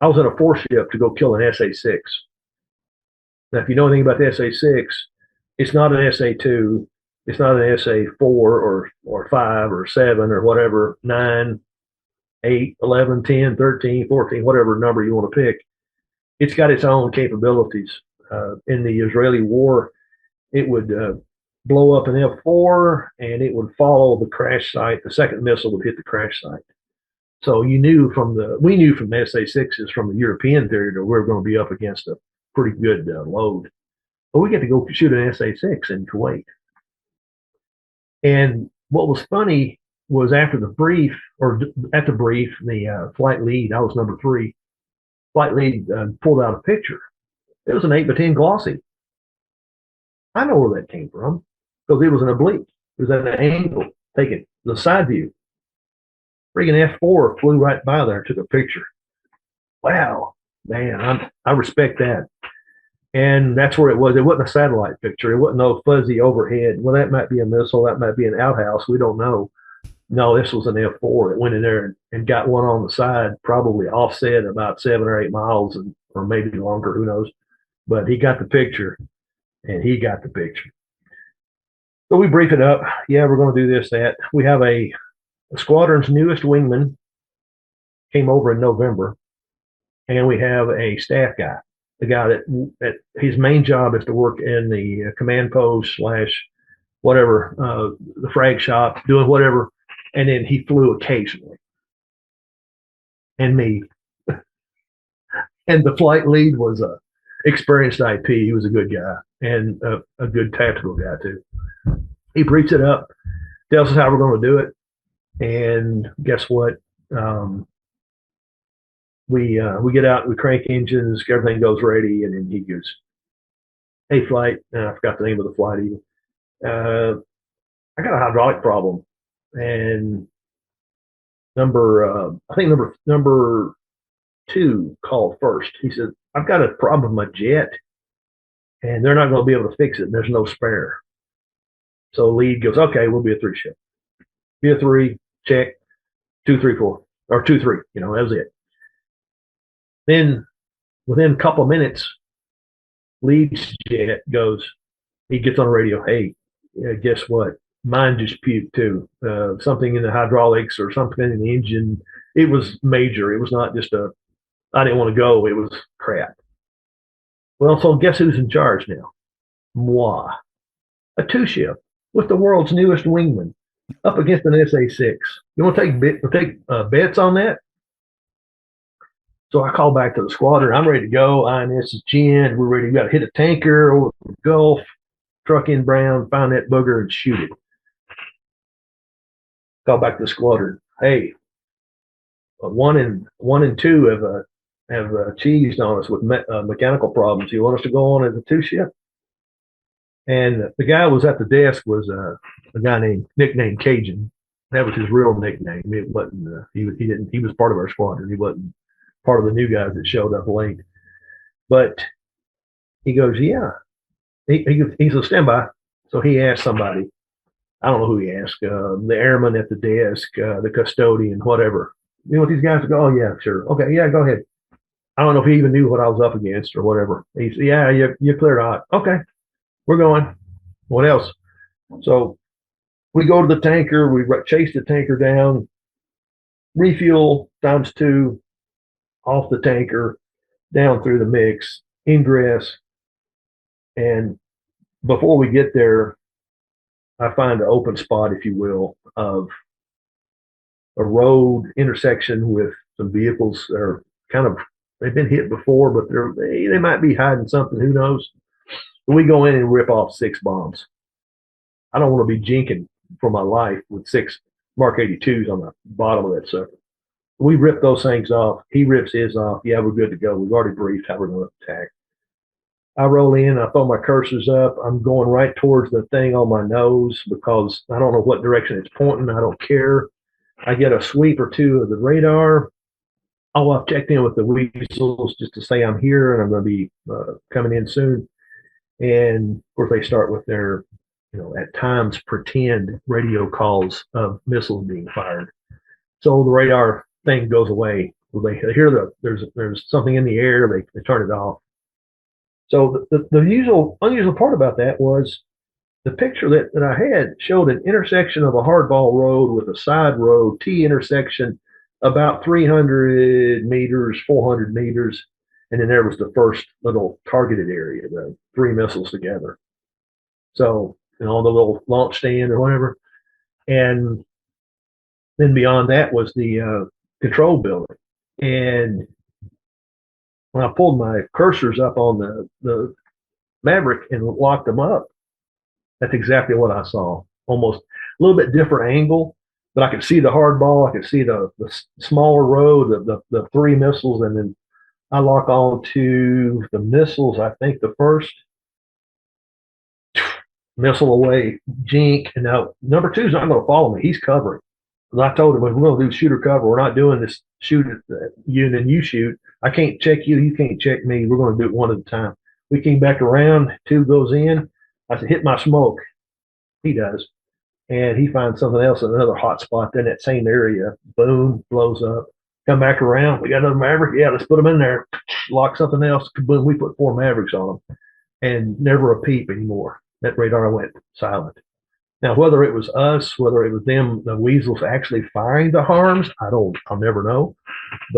I was in a 4-ship to go kill an SA-6. Now, if you know anything about the SA-6, it's not an SA-2, it's not an SA-4 or 5 or 7 or whatever, 9, 8, 11, 10, 13, 14, whatever number you want to pick. It's got its own capabilities. In the Israeli war, it would blow up an F4 and it would follow the crash site. The second missile would hit the crash site. So we knew from the SA-6s from the European theater we were going to be up against a pretty good load. But we get to go shoot an SA-6 in Kuwait. And what was funny was after the brief, the flight lead, I was number 3, flight lead pulled out a picture. It was an 8x10 glossy. I know where that came from because it was an oblique. It was at an angle, taking the side view. Friggin' F4 flew right by there and took a picture. Wow, man, I respect that. And that's where it was. It wasn't a satellite picture. It wasn't no fuzzy overhead. Well, that might be a missile. That might be an outhouse. We don't know. No, this was an F4. It went in there and got one on the side, probably offset about 7 or 8 miles, or maybe longer. Who knows? But he got the picture, and he got the picture. So we brief it up. Yeah, we're going to do this, that. We have a squadron's newest wingman came over in November, and we have a staff guy, the guy that his main job is to work in the command post / whatever, the frag shop, doing whatever, and then he flew occasionally. And me. And the flight lead was a experienced IP. He was a good guy and a good tactical guy too. He briefs it up, tells us how we're going to do it, and guess what? We get out, we crank engines, everything goes ready, and then he goes, "Hey, flight," and I forgot the name of the flight even. I got a hydraulic problem, and I think number 2 called first. He said, "I've got a problem with my jet, and they're not going to be able to fix it. There's no spare." So lead goes, "Okay, we'll be a 3-ship. Be a 3, check, 2, 3, 4, or 2, 3. That was it." Then within a couple of minutes, lead's jet goes, he gets on the radio, "Hey, guess what? Mine just puked too. Something in the hydraulics or something in the engine. It was major. It was not just I didn't want to go. It was crap." Well, so guess who's in charge now? Moi. A 2-ship with the world's newest wingman up against an SA-6. You want to take bets on that? So I call back to the squadron. I'm ready to go. INS is Jen. We're ready. We got to hit a tanker over the Gulf, truck in Brown, find that booger and shoot it. Call back to the squadron. "Hey, 1 and 2 have cheesed on us with mechanical problems. You want us to go on as a 2-ship?" And the guy was at the desk was a guy nicknamed Cajun. That was his real nickname. It wasn't. He was part of our squadron. He wasn't part of the new guys that showed up late. But he goes, "Yeah." He's a standby. So he asked somebody. I don't know who he asked. The airman at the desk, the custodian, whatever. "You want these guys to go?" "Oh yeah, sure. Okay, yeah, go ahead." I don't know if he even knew what I was up against or whatever. He said, "Yeah, you're cleared out." "Okay, we're going." What else? So we go to the tanker. We chase the tanker down. Refuel ×2 off the tanker, down through the mix, ingress. And before we get there, I find an open spot, if you will, of a road intersection with some vehicles that are they've been hit before, but they might be hiding something. Who knows? We go in and rip off 6 bombs. I don't want to be jinking for my life with 6 Mark 82s on the bottom of that sucker. We rip those things off. He rips his off. Yeah, we're good to go. We've already briefed how we're going to attack. I roll in. I throw my cursors up. I'm going right towards the thing on my nose because I don't know what direction it's pointing. I don't care. I get a sweep or 2 of the radar. Oh, I've checked in with the Weasels just to say I'm here and I'm going to be coming in soon. And of course, they start with their, at times pretend radio calls of missiles being fired. So the radar thing goes away They hear there's something in the air, they turn it off. So the unusual part about that was the picture that I had showed an intersection of a hardball road with a side road, T intersection, about 300 meters, 400 meters. And then there was the first little targeted area, the three missiles together. So, the little launch stand or whatever. And then beyond that was the control building. And when I pulled my cursors up on the Maverick and locked them up, that's exactly what I saw. Almost a little bit different angle, but I could see the hard ball. I could see the smaller row, the three missiles, and then I lock on to the missiles. I think the first missile away, jink, and now number two is not going to follow me. He's covering. I told him, we're going to do shooter cover. We're not doing this shoot at you and then you shoot. I can't check you. You can't check me. We're going to do it one at a time. We came back around. Two goes in. I said, hit my smoke. He does. And he finds something else in another hot spot in that same area. Boom, blows up. Come back around. We got another Maverick. Yeah, let's put them in there. Lock something else. Boom, we put 4 Mavericks on them. And never a peep anymore. That radar went silent. Now, whether it was us, whether it was them, the Weasels actually firing the harms, I'll never know. But